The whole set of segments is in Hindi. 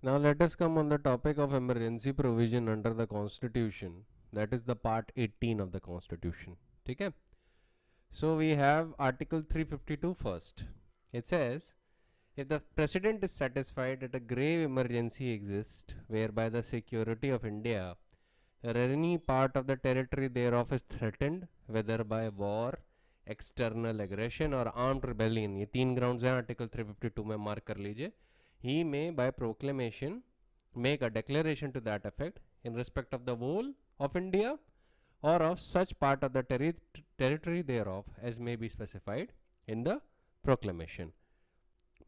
Now let us come on the topic of emergency provision under the Constitution. That is the part 18 of the Constitution. ठीक है? So we have Article 352 first. It says, if the President is satisfied that a grave emergency exists whereby the security of India or any part of the territory thereof is threatened, whether by war, external aggression or armed rebellion, ये तीन ग्राउंड्स हैं आर्टिकल 352 में, मार्क कर लीजिए. He may by proclamation make a declaration to that effect in respect of the whole of India or of such part of the territory thereof as may be specified in the proclamation.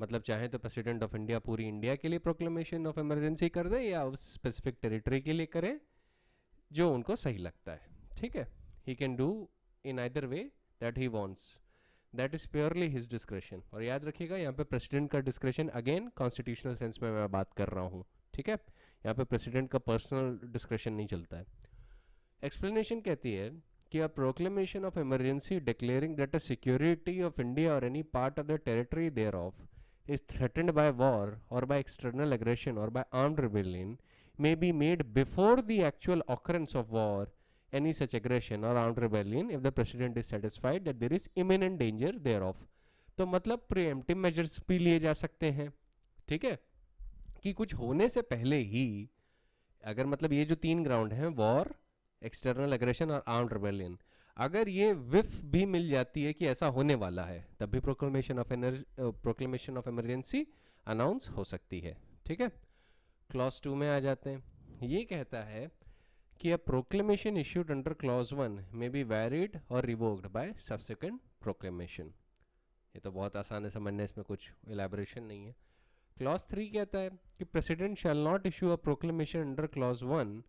मतलब चाहे तो प्रेसिडेंट ऑफ इंडिया पूरी इंडिया के लिए प्रोक्लेमेशन ऑफ इमरजेंसी कर दे या उस स्पेसिफिक टेरिटरी के लिए करे जो उनको सही लगता है. ठीक है, he can do in either way that he wants. That is purely his discretion. और याद रखिएगा यहाँ पे प्रेसिडेंट का डिस्क्रेशन अगेन कॉन्स्टिट्यूशनल सेंस में मैं बात कर रहा हूँ. ठीक है, यहाँ पे प्रेसिडेंट का पर्सनल डिस्क्रेशन नहीं चलता है. एक्सप्लेनेशन कहती है कि a proclamation of emergency declaring that a security of India or any part of the territory thereof is threatened by war or by external aggression or by armed rebellion may be made before the actual occurrence of war, any such aggression or armed rebellion, if the president is satisfied that there is imminent danger thereof. तो मतलब preemptive measures भी लिए जा सकते हैं. ठीक है, कि कुछ होने से पहले ही अगर मतलब ये जो तीन ग्राउंड हैं, वॉर, एक्सटर्नल एग्रेशन और आर्म्ड रिबेलियन, अगर ये विफ भी मिल जाती है कि ऐसा होने वाला है, तब भी प्रोक्लेमेशन ऑफ इमरजेंसी अनाउंस हो सकती है. ठीक है, क्लॉज 2 में आ जाते हैं. ये कहता है कि a proclamation issued under clause 1 में बी वैरिड और रिवोक्ड बाय सब्सिक्वेंट प्रोक्लेमेशन. ये तो बहुत आसान है समझने, इसमें कुछ इलेबोरेशन नहीं है. क्लॉज 3 कहता है कि president shall not issue a proclamation under clause 1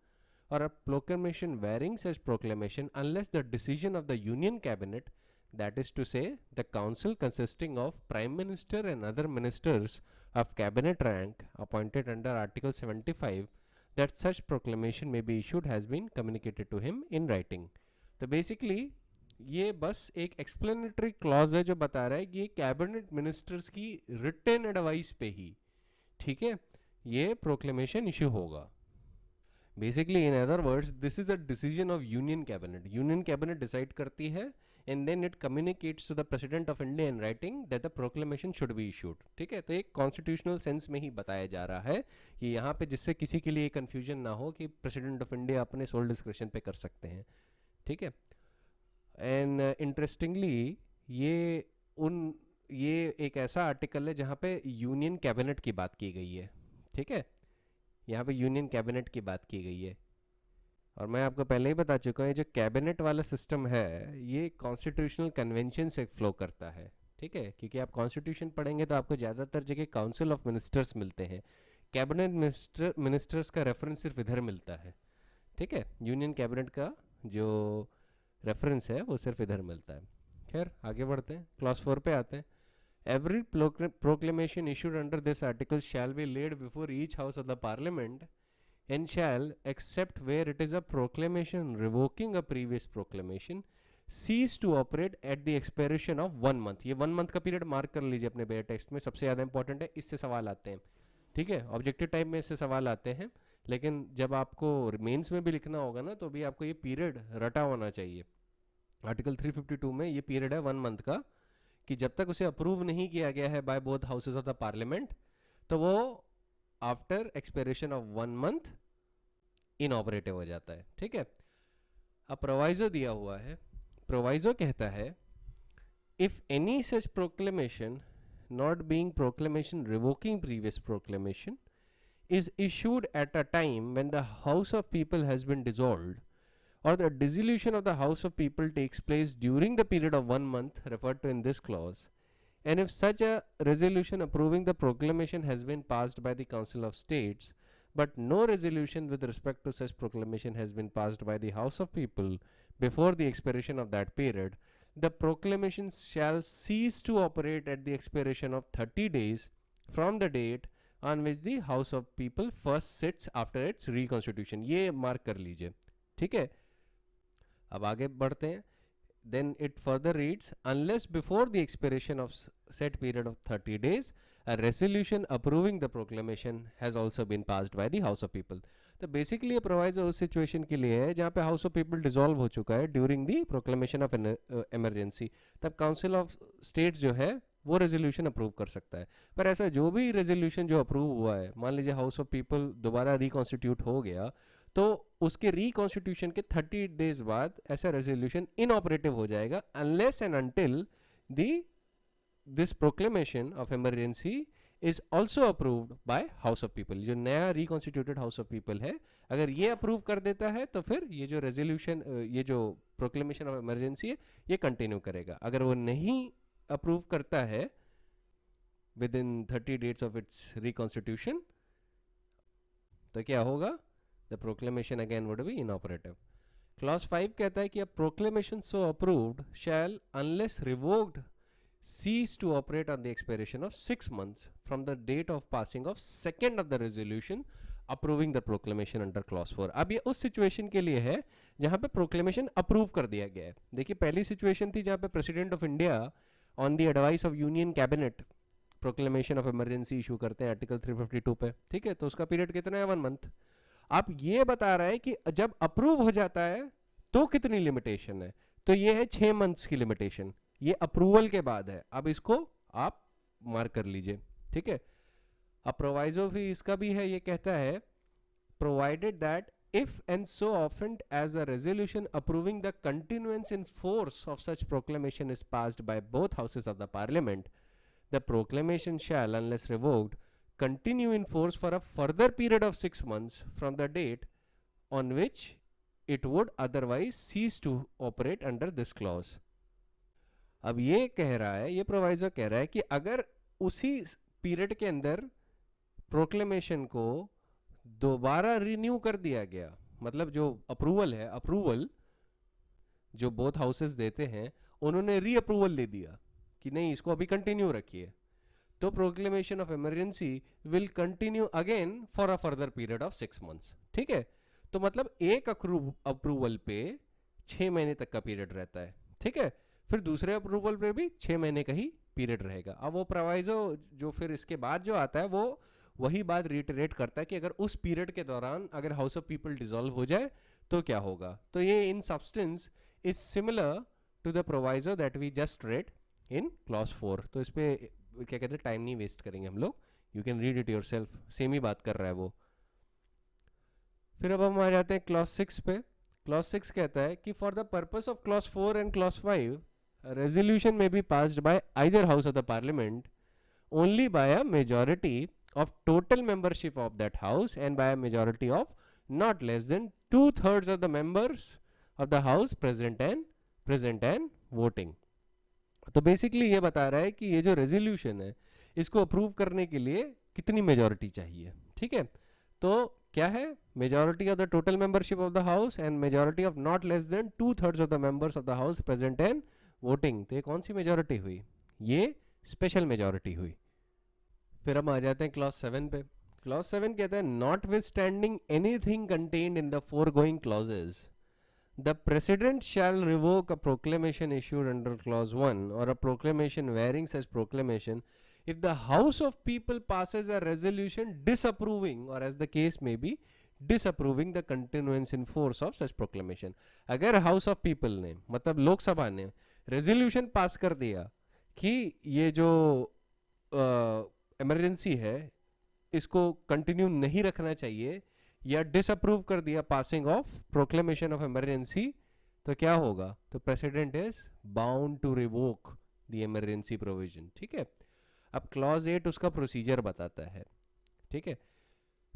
or a proclamation varying such proclamation unless the decision of the Union Cabinet, that is to say the council consisting of Prime Minister and other ministers of cabinet rank appointed under Article 75, that such proclamation may be issued has been communicated to him in writing. तो basically ये बस एक एक्सप्लेनेटरी क्लॉज है जो बता रहा है कि ये कैबिनेट मिनिस्टर्स की रिटन एडवाइस पे ही, ठीक है, ये प्रोक्लेमेशन इशू होगा. Basically in other words this is a decision of union cabinet. Union cabinet decide करती है and then it communicates to the president of India in writing that the proclamation should be issued. ठीक है, तो एक कॉन्स्टिट्यूशनल सेंस में ही बताया जा रहा है कि यहाँ पे जिससे किसी के लिए कन्फ्यूजन ना हो कि प्रेसिडेंट ऑफ इंडिया अपने सोल डिस्क्रिप्शन पे कर सकते हैं. ठीक है, एंड इंटरेस्टिंगली ये एक ऐसा आर्टिकल है जहाँ पे यूनियन कैबिनेट की बात की गई है. ठीक है, यहाँ पे यूनियन कैबिनेट की बात की गई है. और मैं आपको पहले ही बता चुका हूँ, ये जो कैबिनेट वाला सिस्टम है ये कॉन्स्टिट्यूशनल कन्वेंशन से फ्लो करता है. ठीक है, क्योंकि आप कॉन्स्टिट्यूशन पढ़ेंगे तो आपको ज़्यादातर जगह काउंसिल ऑफ मिनिस्टर्स मिलते हैं, कैबिनेट मिनिस्टर्स का रेफरेंस सिर्फ इधर मिलता है. ठीक है, यूनियन कैबिनेट का जो रेफरेंस है वो सिर्फ इधर मिलता है. खैर आगे बढ़ते हैं, क्लॉज 4 पे आते हैं. Every proclamation issued under this article shall be laid before each house of the parliament and shall, except where it is a proclamation revoking a previous proclamation, cease to operate at the expiration of 1 month. ये 1 month का पीरियड मार्क कर लीजिए अपने बेटा टेक्स्ट में, सबसे ज़्यादा इंपॉर्टेंट है, इससे सवाल आते हैं. ठीक है, ऑब्जेक्टिव टाइप में इससे सवाल आते हैं, लेकिन जब आपको मेंस में भी लिखना होगा ना तो भी आपको ये पीरियड रटा होना चाहिए. आर्टिकल 352 में ये पीरियड है 1 मंथ का, कि जब तक उसे अप्रूव नहीं किया गया है by both houses of the parliament तो वो after expiration of 1 month inoperative हो जाता है. ठीक है, अब प्रोवाइजो दिया हुआ है. प्रोवाइजो कहता है if any such proclamation not being proclamation revoking previous proclamation is issued at a time when the house of people has been dissolved or the dissolution of the House of People takes place during the period of 1 month referred to in this clause, and if such a resolution approving the proclamation has been passed by the Council of States, but no resolution with respect to such proclamation has been passed by the House of People before the expiration of that period, the proclamation shall cease to operate at the expiration of 30 days from the date on which the House of People first sits after its reconstitution. ये मार्क कर लीजिए. ठीक है, अब आगे बढ़ते हैं. then it further reads, unless before the expiration of set period of 30 days, a resolution approving the proclamation has also been passed by the House of People. तो बेसिकली ये प्रोवाइजो उस सिचुएशन के लिए है जहाँ पे हाउस ऑफ पीपल डिसॉल्व हो चुका है during the proclamation of emergency, तब काउंसिल ऑफ स्टेट जो है वो रेजोल्यूशन अप्रूव कर सकता है. पर ऐसा जो भी रेजोल्यूशन जो अप्रूव हुआ है, मान लीजिए हाउस ऑफ पीपल दोबारा रिकॉन्स्टिट्यूट हो गया, तो उसके रिकॉन्स्टिट्यूशन के 30 डेज बाद ऐसा रेजोल्यूशन इनऑपरेटिव हो जाएगा unless and until this proclamation of emergency is also approved by house of people. जो नया रिकॉन्स्टिट्यूटेड हाउस ऑफ पीपल है, अगर ये अप्रूव कर देता है तो फिर ये जो रेजोल्यूशन, ये जो प्रोक्लेमेशन ऑफ इमरजेंसी है, ये कंटिन्यू करेगा. अगर वो नहीं अप्रूव करता है within 30 dates of its reconstitution, तो क्या होगा? The proclamation again would be inoperative. Clause 5 कहता है कि a proclamation so approved shall unless revoked cease to operate on the expiration of 6 months from the date of passing of second of the resolution approving the proclamation under clause 4. अब ये उस सिचुएशन के लिए है जहाँ पे प्रोक्लेमेशन अप्रूव कर दिया गया है. देखिए पहली सिचुएशन थी जहाँ पे president of India on the advice of union cabinet proclamation of emergency issue करते हैं आर्टिकल 352 पे, ठीक है, तो उसका पीरियड कितना है? 1 मंथ. अब ये बता रहा है कि जब अप्रूव हो जाता है तो कितनी लिमिटेशन है, तो ये है 6 मंथ्स की लिमिटेशन. ये अप्रूवल के बाद है. अब इसको आप मार्क कर लीजिए, ठीक है. अब प्रोवाइजो भी इसका भी है, ये कहता है provided that if and so often as a resolution approving the continuance in force of such proclamation is passed by both houses of the parliament, the proclamation shall unless revoked continue in force for a further period of 6 months from the date on which it would otherwise cease to operate under this clause. अब ये कह रहा है, ये प्रोवाइजर कह रहा है कि अगर उसी पीरियड के अंदर प्रोक्लेमेशन को दोबारा रिन्यू कर दिया गया, मतलब जो अप्रूवल है, अप्रूवल जो बोथ हाउसेस देते हैं उन्होंने री अप्रूवल दे दिया कि नहीं इसको अभी कंटिन्यू रखिए, तो proclamation of emergency will continue again for a further period of 6 months. ठीक है, तो मतलब एक अप्रूवल पे 6 महीने तक का पीरियड रहता है. ठीक है, फिर दूसरे अप्रूवल पे भी 6 महीने का ही पीरियड रहेगा. अब वो प्रोवाइजो जो फिर इसके बाद जो आता है वो वही बात रिटरेट करता है कि अगर उस पीरियड के दौरान अगर हाउस ऑफ पीपल डिसॉल्व हो जाए तो क्या होगा. तो ये in substance is similar to the proviso that we just read in clause 4. तो इस पे क्या कहते हैं, टाइम नहीं वेस्ट करेंगे हम लोग, you can read it yourself, same ही बात कर रहा है वो. फिर अब हम आ जाते हैं क्लॉज 6 पे. क्लॉज 6 कहता है कि for the purpose of clause 4 and clause 5 resolution may be passed by either house of the parliament only by a majority of total membership of that house and by a majority of not less than 2/3 of the members of the house present and voting. तो बेसिकली ये बता रहा है कि ये जो रेजोल्यूशन है इसको अप्रूव करने के लिए कितनी मेजॉरिटी चाहिए. ठीक है, तो क्या है, majority of the total membership of the house and majority of not less then 2/3 of the members of the house present and voting. तो ये कौन सी मेजॉरिटी हुई, ये स्पेशल मेजॉरिटी हुई. फिर हम आ जाते हैं क्लॉज 7 पे. क्लॉज 7 कहता है notwithstanding anything contained in the foregoing clauses the president shall revoke a proclamation issued under clause 1 or a proclamation varying such proclamation if the house of people passes a resolution disapproving or as the case may be disapproving the continuance in force of such proclamation. अगर हाउस ऑफ पीपल ने, मतलब लोकसभा ने रेजोल्यूशन पास कर दिया कि ये जो इमरजेंसी है इसको कंटिन्यू नहीं रखना चाहिए या डिसअप्रूव कर दिया passing of proclamation of emergency, तो क्या होगा, तो president is bound to revoke the emergency provision. ठीक है, अब क्लॉज 8 उसका प्रोसीजर बताता है. ठीक है,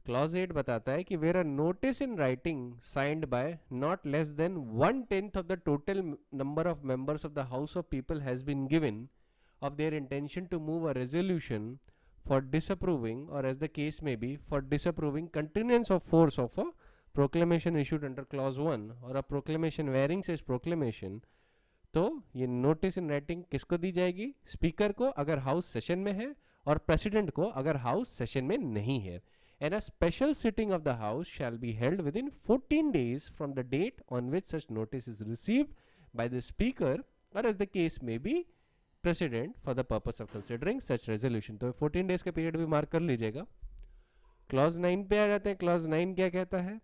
क्लॉज 8 बताता है कि where a notice in writing signed by not less than 1/10 of the total number of members of the house of people has been given of their intention to move a resolution for disapproving or as the case may be for disapproving continuance of force of a proclamation issued under clause 1 or a proclamation varying such proclamation. तो ये नोटिस इन राइटिंग किसको दी जाएगी, स्पीकर को अगर हाउस सेशन में है और प्रेसिडेंट को अगर हाउस सेशन में नहीं है. And a special sitting of the house shall be held within 14 days from the date on which such notice is received by the speaker और एज द केस में be president for the purpose of considering such resolution. तो 14 डेज का पीरियड भी मार्क कर लीजिएगा। क्लॉज 9 पे आ जाते हैं। क्लॉज 9 क्या कहता है?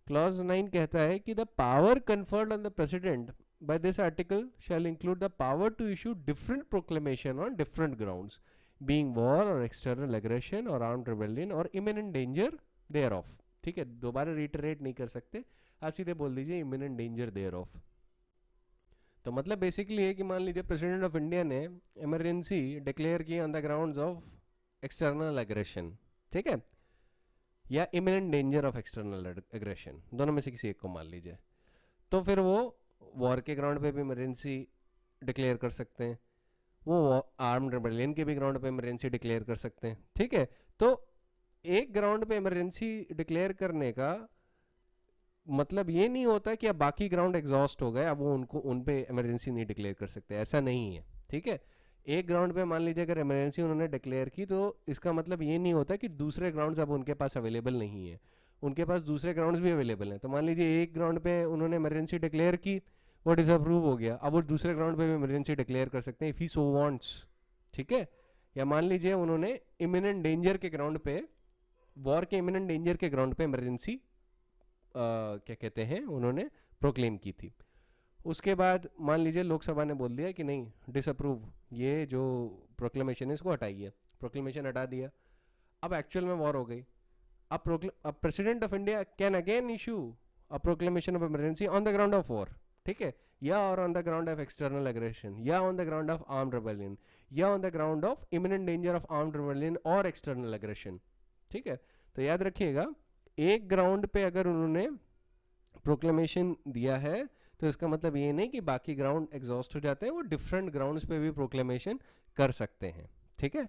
क्लॉज 9 कहता है कि the power conferred on the president by this article shall include the power to issue different proclamation on different grounds, being war or external aggression or armed rebellion or imminent danger thereof। ठीक है, दोबारा रिटरेट नहीं कर सकते, आप सीधे बोल दीजिए imminent danger thereof। तो मतलब बेसिकली है कि मान लीजिए प्रेसिडेंट ऑफ इंडिया ने इमरजेंसी डिक्लेयर की on the grounds of external aggression, ठीक है, या imminent danger of external aggression, दोनों में से किसी एक को मान लीजिए, तो फिर वो वॉर के ग्राउंड पे भी इमरजेंसी डिक्लेयर कर सकते हैं, वो आर्म्ड रेबेलियन के भी ग्राउंड पे इमरजेंसी डिक्लेयर कर सकते हैं। ठीक है, तो एक ग्राउंड पे इमरजेंसी डिक्लेयर करने का मतलब ये नहीं होता कि अब बाकी ग्राउंड एग्जॉस्ट हो गए, अब वो उनको उन पे इमरजेंसी नहीं डिक्लेयर कर सकते, ऐसा नहीं है। ठीक है, एक ग्राउंड पे मान लीजिए अगर इमरजेंसी उन्होंने डिक्लेयर की तो इसका मतलब ये नहीं होता कि दूसरे ग्राउंड्स अब उनके पास अवेलेबल नहीं है, उनके पास दूसरे ग्राउंड्स भी अवेलेबल हैं। तो मान लीजिए एक ग्राउंड पे उन्होंने इमरजेंसी डिक्लेयर की, वो डिसअप्रूव हो गया, अब वो दूसरे ग्राउंड पे भी इमरजेंसी डिक्लेयर कर सकते हैं इफ़ ही सो वांट्स। ठीक है, या मान लीजिए उन्होंने इमिनेंट डेंजर के ग्राउंड पे, वॉर के इमिनेंट डेंजर के ग्राउंड पे इमरजेंसी क्या कहते हैं उन्होंने प्रोक्लेम की थी। उसके बाद मान लीजिए लोकसभा ने बोल दिया कि नहीं, डिसअप्रूव, ये जो प्रोक्लेमेशन है इसको हटाइए, प्रोक्लेमेशन हटा दिया, अब एक्चुअल में वॉर हो गई। अब president of India can again issue a proclamation of emergency on the ground of war, ठीक है, या और on the ground of external aggression, या on the ground of armed rebellion, या on the ground of imminent danger of armed rebellion और एक्सटर्नल एग्रेशन। ठीक है, तो याद रखिएगा, एक ग्राउंड पे अगर उन्होंने प्रोक्लेमेशन दिया है तो इसका मतलब ये नहीं कि बाकी ग्राउंड एग्जॉस्ट हो जाते हैं, वो डिफरेंट ग्राउंड्स पे भी प्रोक्लेमेशन कर सकते हैं। ठीक है,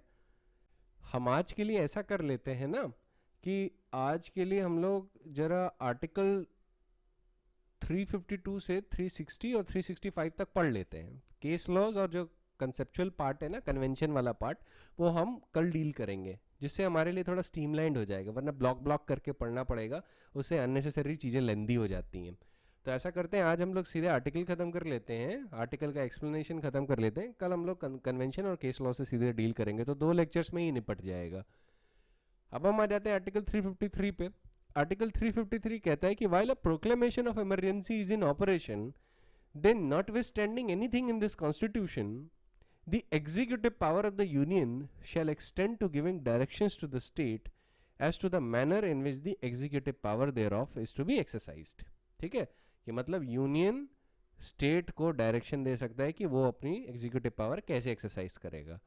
हम आज के लिए ऐसा कर लेते हैं ना कि आज के लिए हम लोग जरा आर्टिकल 352 से 360 और 365 तक पढ़ लेते हैं। केस लॉज और जो कंसेप्चुअल पार्ट है ना, कन्वेंशन वाला पार्ट, वो हम कल डील करेंगे, जिससे हमारे लिए थोड़ा स्ट्रीमलाइंड हो जाएगा, वरना ब्लॉक ब्लॉक करके पढ़ना पड़ेगा, उससे अननेसेसरी चीज़ें लेंदी हो जाती हैं। तो ऐसा करते हैं, आज हम लोग सीधे आर्टिकल ख़त्म कर लेते हैं, आर्टिकल का एक्सप्लेनेशन ख़त्म कर लेते हैं, कल हम लोग कन्वेंशन और केस लॉ से सीधे डील करेंगे, तो 2 लेक्चर्स में ही निपट जाएगा। अब हम आ जाते हैं आर्टिकल 353 पे। आर्टिकल 353 कहता है कि while a proclamation of emergency is in operation, then notwithstanding anything in this constitution, the executive power of the union shall extend to giving directions to the state as to the manner in which the executive power thereof is to be exercised। ठीक है, कि मतलब यूनियन स्टेट को डायरेक्शन दे सकता है कि वो अपनी एग्जीक्यूटिव पावर कैसे एक्सरसाइज करेगा।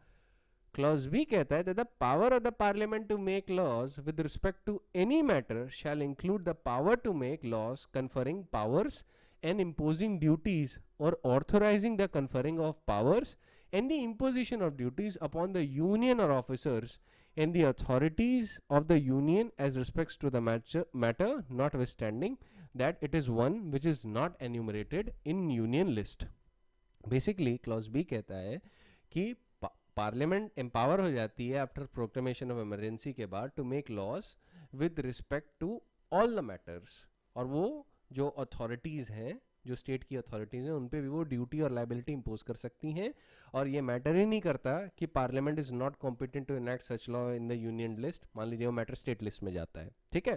क्लॉज बी कहता है the power of the parliament to make laws with respect to any matter shall include the power to make laws conferring powers and imposing duties or authorising the conferring of powers and the imposition of duties upon the union or officers and the authorities of the union as respects to the matter notwithstanding that it is one which is not enumerated in union list। basically clause B कहता है कि पार्लियामेंट एम्पावर हो जाती है आफ्टर प्रोक्लेमेशन ऑफ इमरजेंसी के बाद to make laws with respect to all the matters, और वो जो अथॉरिटीज़ हैं, जो स्टेट की अथॉरिटीज़ हैं, उन पे भी वो ड्यूटी और लाइबिलिटी इंपोज कर सकती हैं। और ये मैटर ही नहीं करता कि parliament is not competent to enact such law in the union list. मान लीजिए वो मैटर स्टेट लिस्ट में जाता है, ठीक है,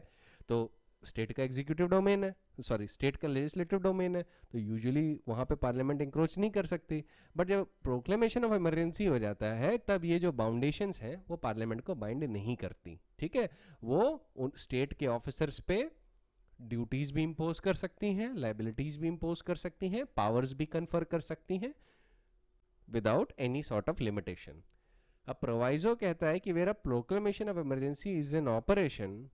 तो स्टेट का एग्जीक्यूटिव डोमेन है, सॉरी स्टेट का लेजिस्लेटिव डोमेन है, तो यूजुअली वहाँ पे पार्लियामेंट इंक्रोच नहीं कर सकती। बट जब प्रोक्लेमेशन ऑफ इमरजेंसी हो जाता है तब ये जो बाउंडेशंस हैं वो पार्लियामेंट को बाइंड नहीं करती। ठीक है, वो स्टेट के ऑफिसर्स पे ड्यूटीज भी इंपोज कर सकती हैं, लाइबिलिटीज भी इंपोज कर सकती हैं, पावर्स भी कन्फर कर सकती हैं without any sort of limitation. अब प्रोवाइजो कहता है कि where a proclamation of emergency is an operation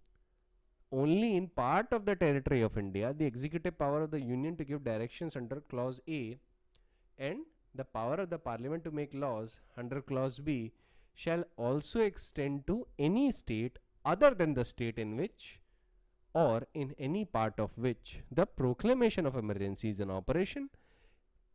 only in part of the territory of India, the executive power of the union to give directions under clause A and the power of the parliament to make laws under clause B shall also extend to any state other than the state in which or in any part of which the proclamation of emergency is in operation,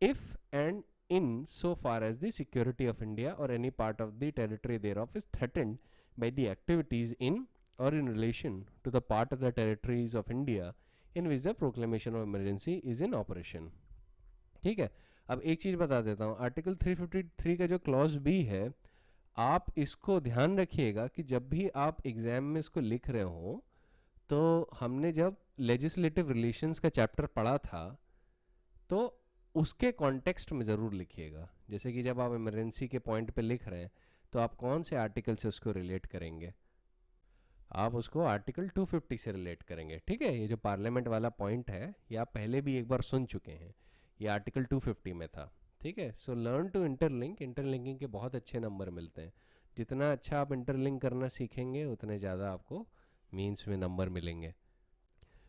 if and in so far as the security of India or any part of the territory thereof is threatened by the activities in or in relation to the part of the territories of India in which the proclamation of emergency is in operation। ठीक है, अब एक चीज़ बता देता हूँ, आर्टिकल 353 का जो क्लॉज बी है, आप इसको ध्यान रखिएगा कि जब भी आप एग्जाम में इसको लिख रहे हो, तो हमने जब लेजिस्लेटिव रिलेशंस का चैप्टर पढ़ा था, तो उसके कॉन्टेक्स्ट में ज़रूर लिखिएगा। जैसे कि जब आप इमरजेंसी के पॉइंट पे लिख रहे हैं, तो आप कौन से आर्टिकल से उसको रिलेट करेंगे? आप उसको आर्टिकल 250 से रिलेट करेंगे, ठीक है। ये जो पार्लियामेंट वाला पॉइंट है, ये आप पहले भी एक बार सुन चुके हैं, ये आर्टिकल 250 में था, ठीक है। So learn to interlink, interlinking के बहुत अच्छे नंबर मिलते हैं। जितना अच्छा आप इंटरलिंक करना सीखेंगे, उतने ज़्यादा आपको मीन्स में नंबर मिलेंगे।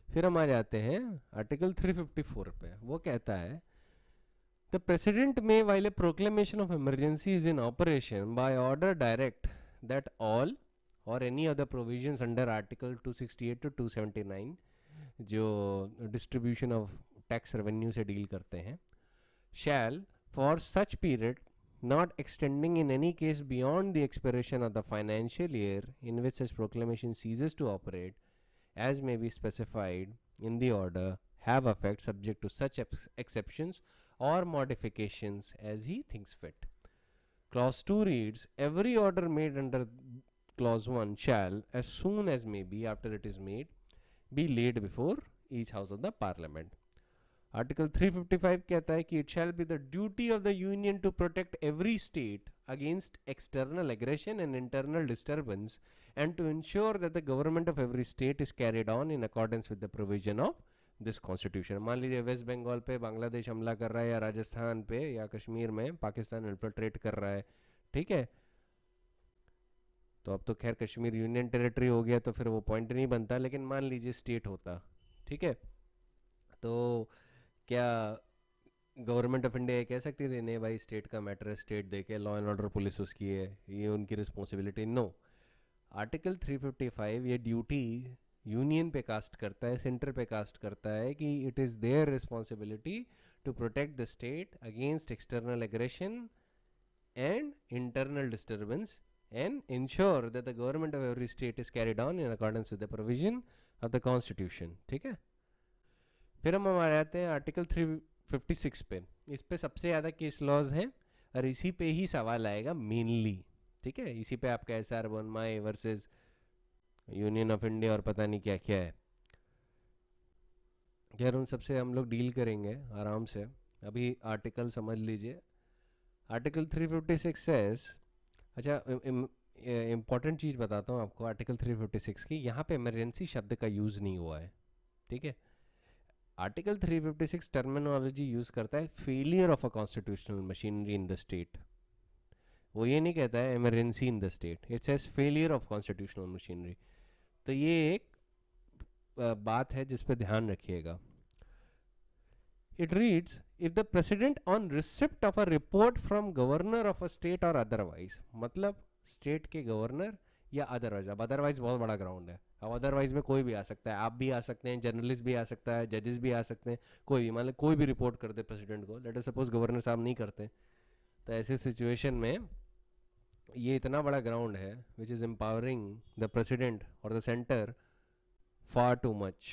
फिर हम आ जाते हैं आर्टिकल 354 पे। वो कहता है the president may while a proclamation of emergency is in operation by order direct that all or any other provisions under article 268 to 279 जो डिस्ट्रीब्यूशन ऑफ टैक्स रेवेन्यू से डील करते हैं, shall for such period not extending in any case beyond the expiration of the financial year in which such proclamation ceases to operate, as may be specified in the order, have effect subject to such exceptions or modifications as he thinks fit. Clause 2 reads, every order made under Clause 1 shall, as soon as may be after it is made, be laid before each house of the parliament. Article 355 कहता है कि it shall be the duty of the union to protect every state against external aggression and internal disturbance and to ensure that the government of every state is carried on in accordance with the provision of this constitution. मान लीजिए वेस्ट बंगाल पे बांग्लादेश हमला कर रहा है, या राजस्थान पे या कश्मीर में पाकिस्तान इन्फिल्ट्रेट कर रहा है, ठीक है। तो अब तो खैर कश्मीर यूनियन टेरिटरी हो गया, तो फिर वो पॉइंट नहीं बनता, लेकिन मान लीजिए स्टेट होता, ठीक है। तो क्या गवर्नमेंट ऑफ इंडिया कह सकती थी नहीं भाई स्टेट का मैटर है, स्टेट देखे, लॉ एंड ऑर्डर पुलिस उसकी है, ये उनकी रिस्पॉन्सिबिलिटी? नो। आर्टिकल 355 ये ड्यूटी यूनियन पे कास्ट करता है, सेंटर पे कास्ट करता है कि it is their responsibility to protect the state against external aggression and internal disturbance and ensure that the government of every state is carried on in accordance with the provision of the constitution, ठीक है। फिर हम आ जाते हैं आर्टिकल 356 पे। इस पे सबसे ज़्यादा केस लॉज हैं और इसी पे ही सवाल आएगा मेनली, ठीक है। इसी पे आपका SR Bommai versus union of India और पता नहीं क्या क्या है, खैर उन सबसे हम लोग डील करेंगे आराम से। अभी आर्टिकल समझ लीजिए। आर्टिकल 356 सेज, अच्छा इम्पॉर्टेंट चीज़ बताता हूँ आपको आर्टिकल 356 की, यहाँ पे इमरजेंसी शब्द का यूज़ नहीं हुआ है, ठीक है। आर्टिकल 356 टर्मिनोलॉजी यूज़ करता है failure of a constitutional machinery in the state. वो ये नहीं कहता है emergency in the state, it says failure of constitutional machinery. तो ये एक बात है जिस पे ध्यान रखिएगा। It reads, if the president on receipt of a report from governor of a state और अदरवाइज, मतलब स्टेट के गवर्नर या अदरवाइज। अब अदरवाइज बहुत बड़ा ग्राउंड है, अब अदरवाइज में कोई भी आ सकता है, आप भी आ सकते हैं, जर्नलिस्ट भी आ सकता है, जजेस भी आ सकते हैं, कोई भी, मतलब कोई भी रिपोर्ट कर दे प्रेसिडेंट को, लेट अस सपोज गवर्नर साहब नहीं करते, तो ऐसे सिचुएशन में ये इतना बड़ा ग्राउंड है which is empowering the president और the centre far too much.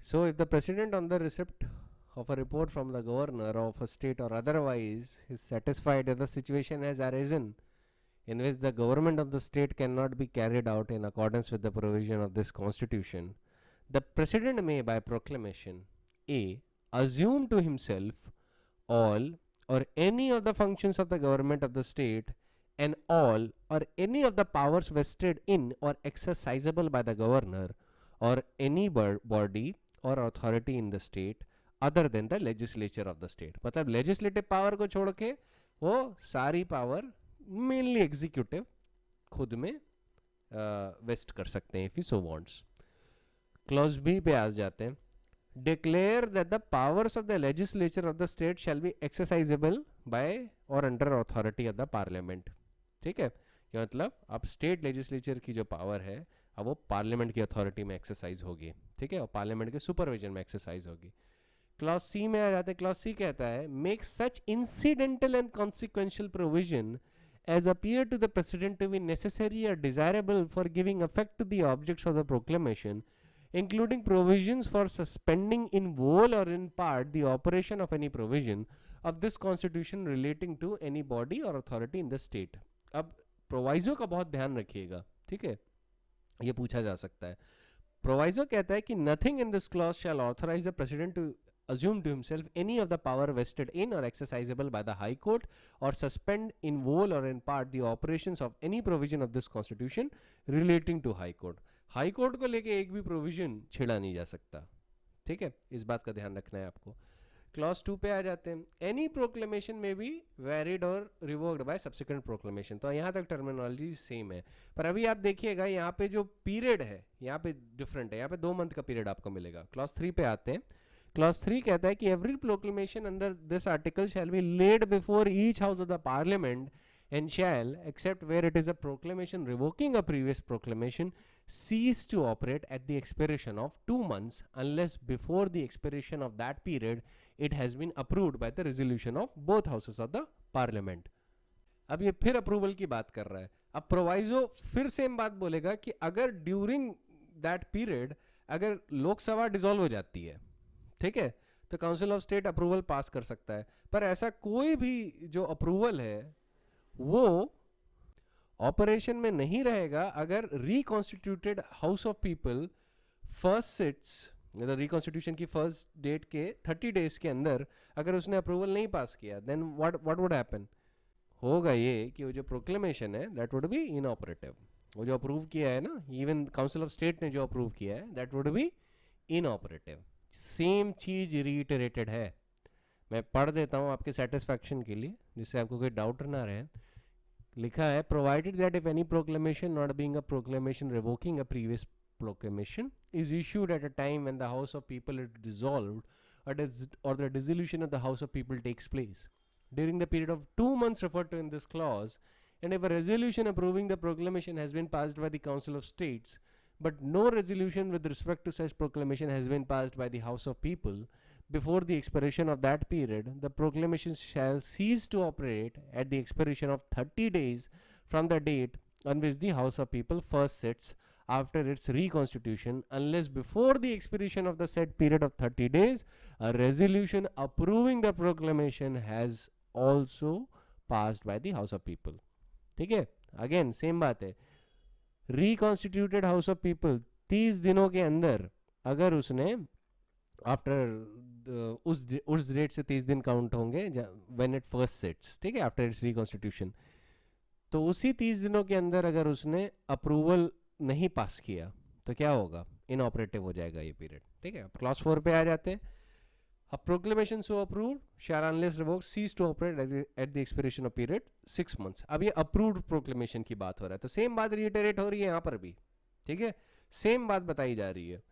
So if the president on the receipt of a report from the governor of a state or otherwise is satisfied that the situation has arisen in which the government of the state cannot be carried out in accordance with the provision of this constitution, the president may by proclamation A assume to himself all or any of the functions of the government of the state and all or any of the powers vested in or exercisable by the governor or any body or authority in the state other than the legislature of the state. मतलब legislative power को छोड़ के वो सारी power mainly executive खुद में वेस्ट कर सकते हैं if he so wants. Clause B पे आ जाते हैं। Declare that the powers of the legislature of the state shall be exercisable by or under authority of the parliament. ठीक है, क्या मतलब अब स्टेट लेजिस्लेचर की जो पावर है अब वो पार्लियामेंट की अथॉरिटी में एक्सरसाइज होगी, ठीक है, और पार्लियामेंट के सुपरविजन में एक्सरसाइज होगी। क्लॉज सी में आ जाते हैं। क्लॉज सी कहता है make such incidental and consequential provision as appear to the president to be necessary or desirable for giving effect to the objects of the proclamation including provisions for suspending in whole or in part the operation of any provision of this constitution relating to any body or authority in the state. अब प्रोवाइजो का बहुत ध्यान रखिएगा, ठीक है, ये पूछा जा सकता है. प्रोवाइजो कहता है कि nothing in this clause shall authorise the president to assume to himself any of the power vested in or exercisable by the High Court or suspend in whole or in part the operations of any provision of this constitution relating to High Court. High Court को लेके एक भी provision छेड़ा नहीं जा सकता, ठीक है, इस बात का ध्यान रखना है आपको. क्लॉज 2 पे आ जाते हैं. एनी प्रोक्लेमेशन में बी वैरिड और रिवोक्ड बाय सब्सिक्वेंट प्रोक्लेमेशन. तो यहाँ तक टर्मिनोलॉजी सेम है, पर अभी आप देखिएगा यहाँ पे जो पीरियड है यहाँ पे डिफरेंट है. यहाँ पे 2 मंथ का पीरियड आपको मिलेगा. क्लॉज 3 पे आते हैं. क्लॉज 3 कहता है कि every proclamation under this article shall be laid before each house of the parliament and shall, except where it is a proclamation revoking a previous proclamation, cease to operate at the expiration of 2 months unless before the expiration of that period it has been approved by the resolution of both houses of the parliament. अब ये फिर अप्रूवल की बात कर रहा है. अब प्रोवाइजो फिर सेम बात बोलेगा कि अगर ड्यूरिंग दैट पीरियड अगर लोकसभा डिसॉल्व हो जाती है, ठीक है, तो काउंसिल ऑफ स्टेट अप्रूवल पास कर सकता है. पर ऐसा कोई भी जो अप्रूवल है वो ऑपरेशन में नहीं रहेगा अगर reconstituted house of people first sits, मतलब रिकॉन्स्टिट्यूशन की फर्स्ट डेट के 30 डेज के अंदर अगर उसने अप्रूवल नहीं पास किया, देन व्हाट वुड हैपन. होगा ये कि वो जो प्रोक्लेमेशन है दैट वुड बी इनऑपरेटिव. वो जो अप्रूव किया है ना, इवन काउंसिल ऑफ स्टेट ने जो अप्रूव किया है that would be inoperative. Same चीज रीइटरेटेड है. मैं पढ़ देता हूँ आपके सेटिस्फैक्शन के लिए, जिससे आपको कोई डाउट ना रहे. लिखा है, provided that if any proclamation not being a proclamation revoking a previous proclamation is issued at a time when the House of People is dissolved or the dissolution of the House of People takes place during the period of 2 months referred to in this clause, and if a resolution approving the proclamation has been passed by the Council of States but no resolution with respect to such proclamation has been passed by the House of People before the expiration of that period, the proclamation shall cease to operate at the expiration of 30 days from the date on which the House of People first sits after its reconstitution, unless before the expiration of the said period of 30 days a resolution approving the proclamation has also passed by the House of People. ठीक है, अगेन सेम बात है. रिकॉन्स्टिट्यूटेड हाउस ऑफ पीपल 30 दिनों के अंदर अगर उसने आफ्टर उस डेट से 30 दिन काउंट होंगे व्हेन इट फर्स्ट सिट्स, ठीक है, आफ्टर इट्स रिकॉन्स्टिट्यूशन, तो उसी 30 दिनों के अंदर अगर उसने अप्रूवल नहीं पास किया तो क्या होगा, इनऑपरेटिव हो जाएगा ये पीरियड. ठीक है, क्लॉज 4 पे आ जाते हैं. A proclamation so approved shall unless revoked cease to operate at the expiration of period 6 months. अब ये approved proclamation की बात हो रहा है, तो सेम बात reiterate हो रही है यहाँ पर भी. ठीक है, सेम बात बताई जा रही है.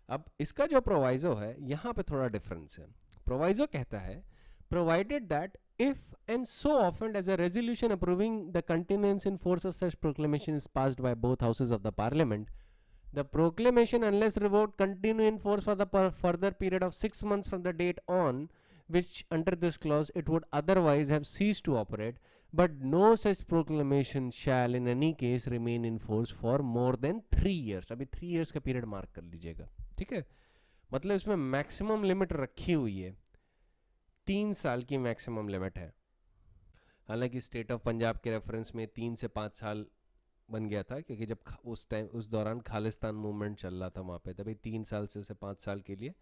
अब इसका जो प्रोवाइजो है यहाँ पे थोड़ा डिफरेंस है. प्रोवाइजो कहता है provided that if and so often as a resolution approving the continuance in force of such proclamation is passed by both houses of the parliament, the proclamation unless revoked continue in force for the further period of 6 months from the date on which under this clause it would otherwise have ceased to operate, but no such proclamation shall in any case remain in force for more than 3 years. अभी 3 years का पीरियड मार्क कर लीजिएगा. ठीक है, मतलब इसमें मैक्सिमम लिमिट रखी हुई है, 3 साल की मैक्सिमम लिमिट है. हालांकि स्टेट ऑफ पंजाब के रेफरेंस में 3 से 5 साल बन गया था, क्योंकि जब उस दौरान खालिस्तान मूवमेंट चल रहा था वहाँ पे, तभी 3 साल से 5 साल के लिए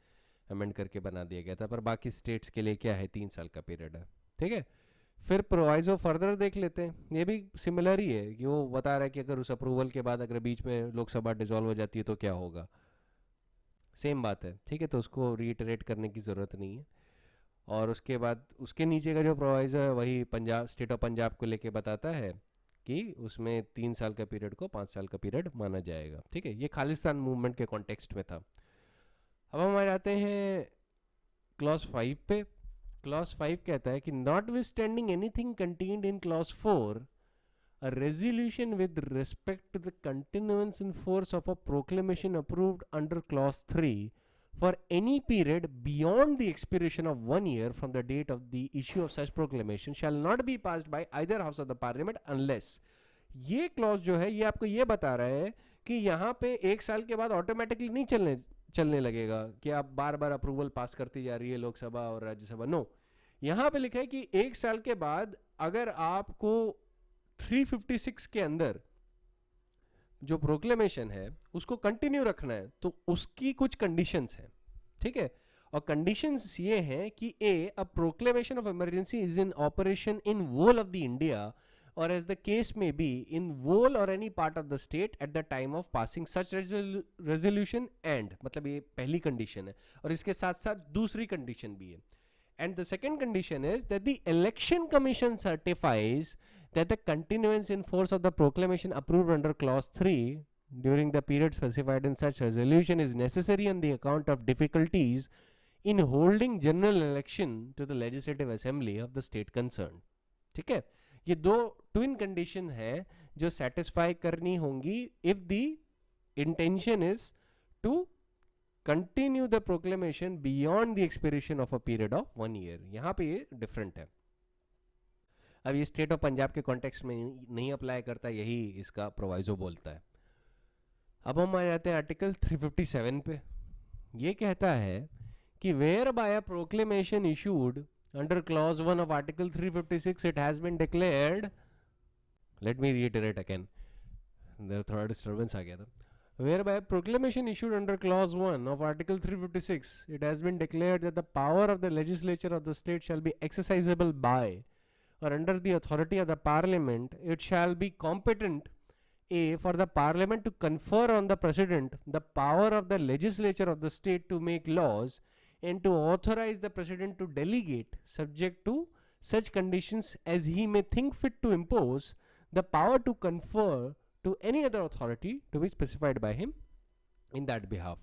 अमेंड करके बना दिया गया था. पर बाकी स्टेट्स के लिए क्या है, 3 साल का पीरियड है. ठीक है, फिर प्रोवाइजो फर्दर देख लेते हैं. ये भी सिमिलर ही है कि वो बता रहा है कि अगर उस अप्रूवल के बाद अगर बीच में लोकसभा डिसॉल्व हो जाती है तो क्या होगा. सेम बात है. ठीक है, तो उसको रीइटरेट करने की ज़रूरत नहीं है. और उसके बाद उसके नीचे का जो प्रोवाइजो है वही पंजाब, स्टेट ऑफ पंजाब को लेके बताता है कि उसमें 3 साल का पीरियड को 5 साल का पीरियड माना जाएगा. ठीक है, ये खालिस्तान मूवमेंट के कॉन्टेक्स्ट में था. अब हम आ जाते हैं क्लॉज 5 पे. क्लॉज 5 कहता है कि notwithstanding anything contained in clause 4, a resolution with respect to the continuance in force of a proclamation approved under clause 3 for any period beyond the expiration of 1 year from the date of the issue of such proclamation shall not be passed by either house of the parliament unless. ये clause जो है ये आपको ये बता रहा है कि यहाँ पे 1 साल के बाद ऑटोमेटिकली नहीं चलने लगेगा कि आप बार बार अप्रूवल पास करती जा रही है लोकसभा और राज्यसभा। नो, यहाँ पे लिखा है कि 1 साल के बाद अगर आपको 356 के अंदर जो प्रोक्लेमेशन है उसको कंटिन्यू रखना है तो उसकी कुछ कंडीशंस हैं, ठीक है। और कंडीशंस ये हैं कि a proclamation of emergency is in operation in whole of the India or as the case may be in whole or any part of the state at the time of passing such resolution and मतलब ये पहली कंडीशन है और इसके साथ साथ दूसरी कंडीशन भी है। And the second condition is that the election commission certifies that the continuance in force of the proclamation approved under clause 3 during the period specified in such resolution is necessary on the account of difficulties in holding general election to the legislative assembly of the state concerned। ठीक है, ये दो ट्विन कंडीशन है जो सेटिस्फाई करनी होंगी if the intention is to continue the proclamation beyond the expiration of a period of 1 year. यहाँ पे ये डिफरेंट है। अब ये स्टेट ऑफ पंजाब के कॉन्टेक्स्ट में नहीं अप्लाई करता, यही इसका प्रोवाइजो बोलता है। अब हम आ जाते हैं आर्टिकल 357 पे। ये कहता है कि where by a proclamation issued under clause 1 of article 356 it has been declared, let me reiterate again, there थोड़ा disturbance आ गया था, whereby proclamation issued under clause 1 of article 356 it has been declared that the power of the legislature of the state shall be exercisable by or under the authority of the parliament, it shall be competent for the parliament to confer on the president the power of the legislature of the state to make laws and to authorize the president to delegate, subject to such conditions as he may think fit to impose, the power to confer to any other authority to be specified by him in that behalf।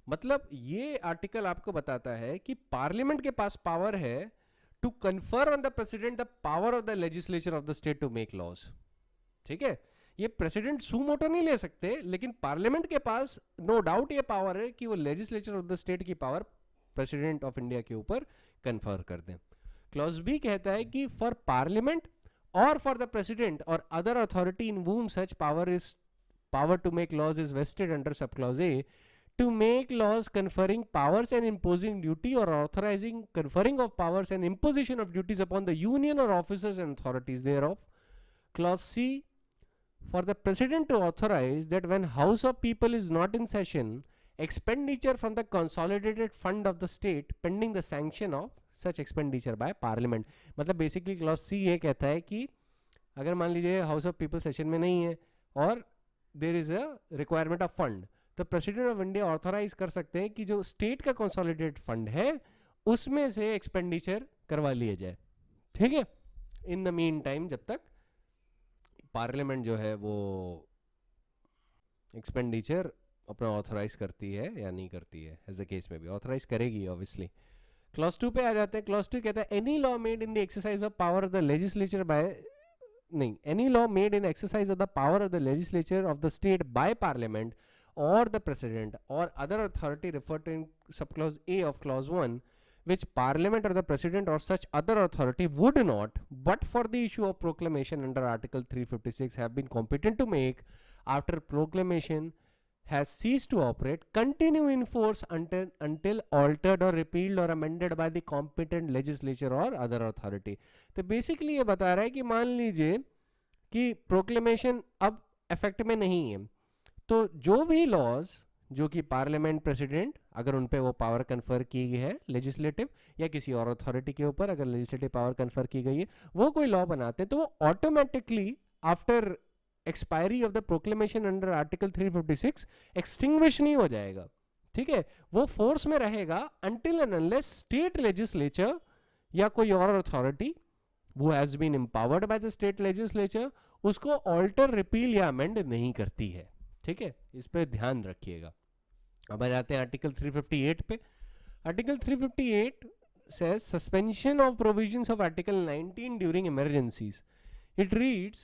मतलब ये आर्टिकल आपको बताता है कि पार्लियामेंट के पास पावर है to confer on the president the power of the legislature of the state to make laws. ठीक है, ये प्रेसिडेंट सू मोटो नहीं ले सकते, लेकिन पार्लियामेंट के पास नो डाउट ये पावर है कि वो लेजिस्लेचर ऑफ द स्टेट की पावर प्रेसिडेंट ऑफ इंडिया के ऊपर कन्फर कर दें। क्लॉज बी कहता है कि for parliament or for the president और other authority in whom such power to make laws is vested under sub clause A to make laws conferring powers and imposing duty or authorising conferring of powers and imposition of duties upon the union or officers and authorities thereof. Clause C for the president to authorize that when House of People is not in session, expenditure from the consolidated fund of the state pending the sanction of such expenditure by parliament। मतलब बेसिकली क्लॉज सी ये कहता है कि अगर मान लीजिए हाउस ऑफ पीपल सेशन में नहीं है और there is a requirement of fund, तो प्रेसिडेंट ऑफ इंडिया ऑथराइज कर सकते हैं कि जो स्टेट का कंसोलिडेटेड फंड है उसमें से एक्सपेंडिचर करवा लिया जाए। ठीक है, इन द मीन टाइम जब तक पार्लियामेंट जो है वो एक्सपेंडिचर अपना ऑथराइज करती है या नहीं करती है, एज द केस में भी ऑथराइज करेगी ऑब्वियसली। क्लॉज 2 पे आ जाते हैं। क्लॉज 2 कहता है any law made in the exercise of power of the legislature by any law made in exercise of the power of the legislature of the state by parliament और द प्रेसिडेंट और other authority referred to in sub clause A of clause 1 which parliament or the president or such other authority would not, but for the issue of proclamation under article 356 have been competent to make after proclamation has ceased to operate, continue in force until altered or repealed or amended by the competent legislature or other authority। तो basically ये बता रहा है कि मान लीजिए कि proclamation अब effect में नहीं है, तो जो भी laws जो कि पार्लियामेंट प्रेसिडेंट अगर उन पे वो पावर कन्फर की गई है लेजिस्लेटिव या किसी और अथॉरिटी के ऊपर अगर लेजिस्लेटिव पावर कन्फर की गई है, वो कोई लॉ बनाते हैं तो वो automatically after expiry of the proclamation under article 356 extinguish नहीं हो जाएगा। ठीक है, वो फोर्स में रहेगा until and unless state legislature या कोई और अथॉरिटी वो has been empowered by the state legislature उसको ऑल्टर, रिपील या अमेंड नहीं करती है। ठीक है, इस पे ध्यान रखिएगा। अब आ जाते हैं आर्टिकल 358 पे। Article 358 says suspension of provisions of article 19 during emergencies. It reads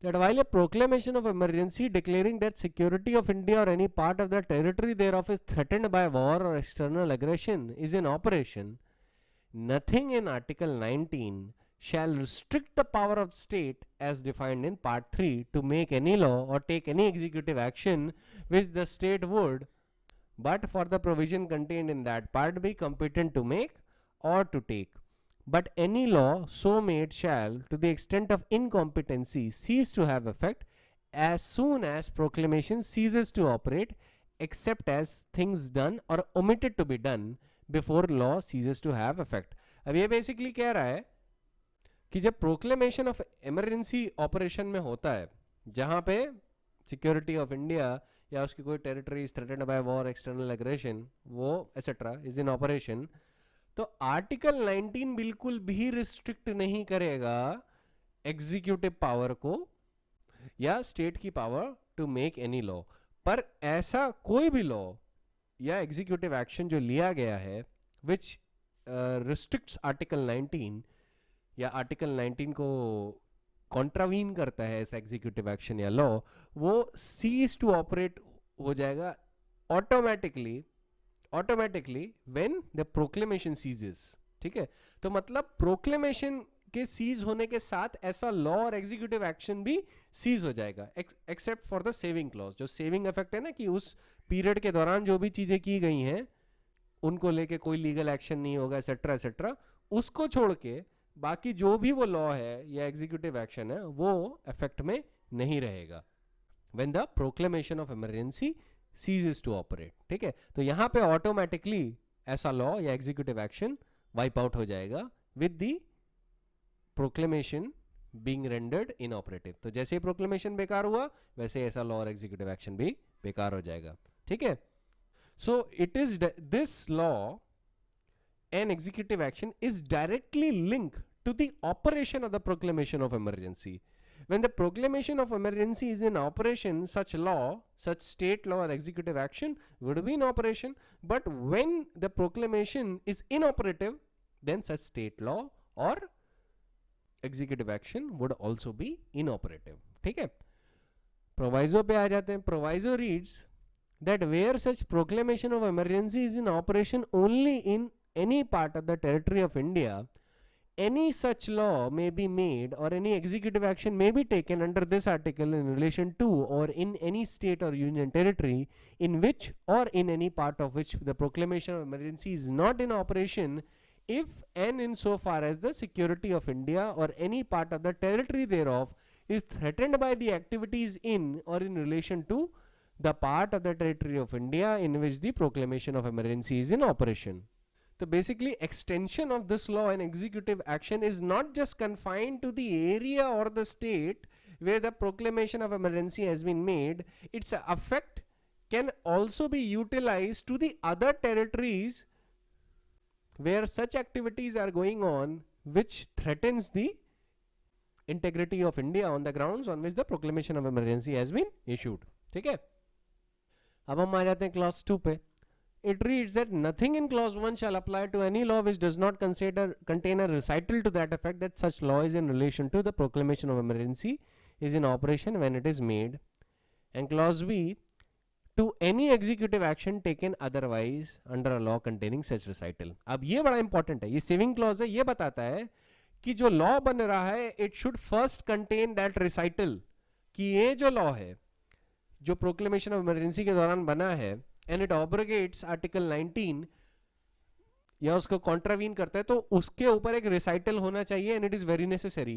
that while a proclamation of emergency declaring that security of India or any part of the territory thereof is threatened by war or external aggression is in operation, nothing in article 19 shall restrict the power of state as defined in part 3 to make any law or take any executive action which the state would, but for the provision contained in that part, be competent to make or to take. But any law so made shall, to the extent of incompetency, cease to have effect as soon as proclamation ceases to operate, except as things done or omitted to be done before law ceases to have effect. अब ये बेसिकली कह रहा है कि जब प्रोक्लेमेशन ऑफ इमरजेंसी ऑपरेशन में होता है, जहां पे सिक्योरिटी ऑफ इंडिया या उसकी कोई territory threatened by war, external aggression, वो एसेट्रा इज इन ऑपरेशन, तो आर्टिकल 19 बिल्कुल भी रिस्ट्रिक्ट नहीं करेगा एग्जीक्यूटिव पावर को या स्टेट की power to make any law. पर ऐसा कोई भी लॉ या एग्जीक्यूटिव एक्शन जो लिया गया है विच रिस्ट्रिक्ट्स आर्टिकल 19 या आर्टिकल 19 को कॉन्ट्रावीन करता है ऐसा एग्जीक्यूटिव एक्शन या लॉ, वो सीज टू ऑपरेट हो जाएगा automatically when the proclamation ceases. ठीक है, तो मतलब प्रोक्लेमेशन के सीज होने के साथ ऐसा लॉ और एग्जीक्यूटिव एक्शन भी सीज हो जाएगा, except for the saving clause. जो सेविंग इफेक्ट है ना, कि उस पीरियड के दौरान जो भी चीजें की गई हैं उनको लेके कोई लीगल एक्शन नहीं होगा, एसेट्रा एसेट्रा, उसको छोड़ के बाकी जो भी वो लॉ है या एग्जीक्यूटिव एक्शन है वो इफेक्ट में नहीं रहेगा when the proclamation of emergency ceases to operate. ठीक है, तो यहां पे ऑटोमेटिकली ऐसा लॉ या एग्जीक्यूटिव एक्शन वाइप आउट हो जाएगा with the proclamation being rendered inoperative. तो जैसे ही प्रोक्लेमेशन बेकार हुआ वैसे ऐसा लॉ और एग्जीक्यूटिव एक्शन भी बेकार हो जाएगा. ठीक है, so it is this law and executive action is directly linked to the operation of the proclamation of emergency. When the proclamation of emergency is in operation, such law, such state law or executive action would be in operation. But when the proclamation is inoperative, then such state law or executive action would also be inoperative. ठीक है, प्रोवाइजो पे आ जाते हैं. Proviso reads that where such proclamation of emergency is in operation only in any part of the territory of India, any such law may be made or any executive action may be taken under this article in relation to or in any state or union territory in which or in any part of which the proclamation of emergency is not in operation, if and in so far as the security of India or any part of the territory thereof is threatened by the activities in or in relation to the part of the territory of India in which the proclamation of emergency is in operation. So basically extension of this law and executive action is not just confined to the area or the state where the proclamation of emergency has been made. Its effect can also be utilized to the other territories where such activities are going on which threatens the integrity of India on the grounds on which the proclamation of emergency has been issued. ठीक है, अब हम आ जाते हैं क्लॉज 2 पे. It reads that nothing in clause 1 shall apply to any law which does not contain a recital to that effect that such law is in relation to the proclamation of emergency is in operation when it is made. And clause B, to any executive action taken otherwise under a law containing such recital. अब ये बड़ा इंपॉर्टेंट है, ये सेविंग क्लॉज है, ये बताता है कि जो लॉ बन रहा है it should first contain that recital, कि ये जो लॉ है जो प्रोक्लेमेशन ऑफ इमरजेंसी के दौरान बना है and it abrogates article 19 या उसको कॉन्ट्रावीन करता है, तो उसके ऊपर एक रिसाइटल होना चाहिए and it is very necessary.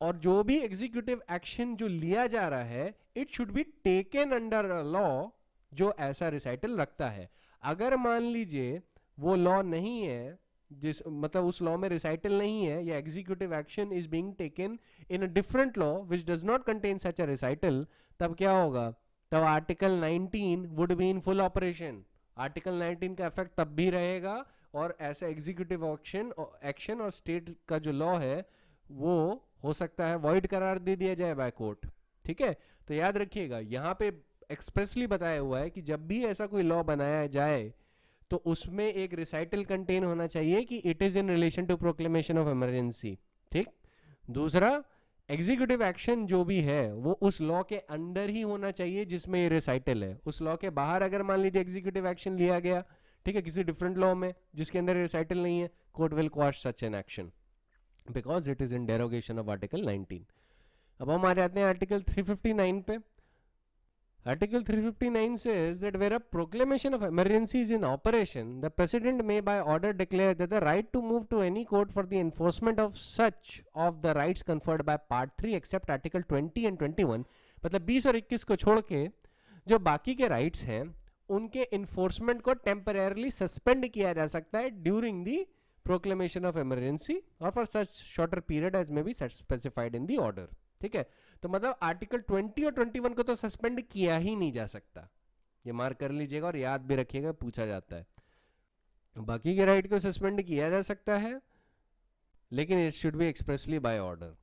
और जो भी एग्जीक्यूटिव एक्शन जो लिया जा रहा है it should be taken under a law जो ऐसा रिसाइटल रखता है. अगर मान लीजिए वो लॉ नहीं है, जिस मतलब उस लॉ में रिसाइटल नहीं है, या executive action is being taken in a different law which does not contain such a recital, तब क्या होगा, तब article 19 would be in full operation. Article 19 का इफेक्ट तब भी रहेगा और ऐसा एग्जीक्यूटिव एक्शन और स्टेट का जो लॉ है वो हो सकता है वॉइड करार दे दिया जाए बाय कोर्ट. ठीक है, तो याद रखिएगा यहाँ पे एक्सप्रेसली बताया हुआ है कि जब भी ऐसा कोई लॉ बनाया जाए तो उसमें एक रिसाइटल कंटेन होना चाहिए कि it is in relation to proclamation of emergency. ठीक, दूसरा एग्जीक्यूटिव एक्शन जो भी है वो उस लॉ के अंडर ही होना चाहिए जिसमें ये रिसाइटल है. उस लॉ के बाहर अगर मान लीजिए एग्जीक्यूटिव एक्शन लिया गया, ठीक है, किसी डिफरेंट लॉ में जिसके अंदर रिसाइटल नहीं है, court will quash such an action. because it is in derogation of Article 19. अब हम आ जाते हैं आर्टिकल 359 पे. Article 359 says that where a proclamation of emergency is in operation, the President may by order declare that the right to move to any court for the enforcement of such of the rights conferred by Part 3 except Article 20 and 21, मतलब 20 और 21 को छोड़ के जो बाकी के राइट्स हैं उनके इन्फोर्समेंट को टेम्परेरली सस्पेंड किया जा सकता है during the proclamation of emergency or for such shorter period as may be specified in the order. ठीक है, तो मतलब आर्टिकल 20 और 21 को तो सस्पेंड किया ही नहीं जा सकता. ये मार्क कर लीजिएगा और याद भी रखिएगा, पूछा जाता है. बाकी के राइट को सस्पेंड किया जा सकता है लेकिन it should be expressly by order.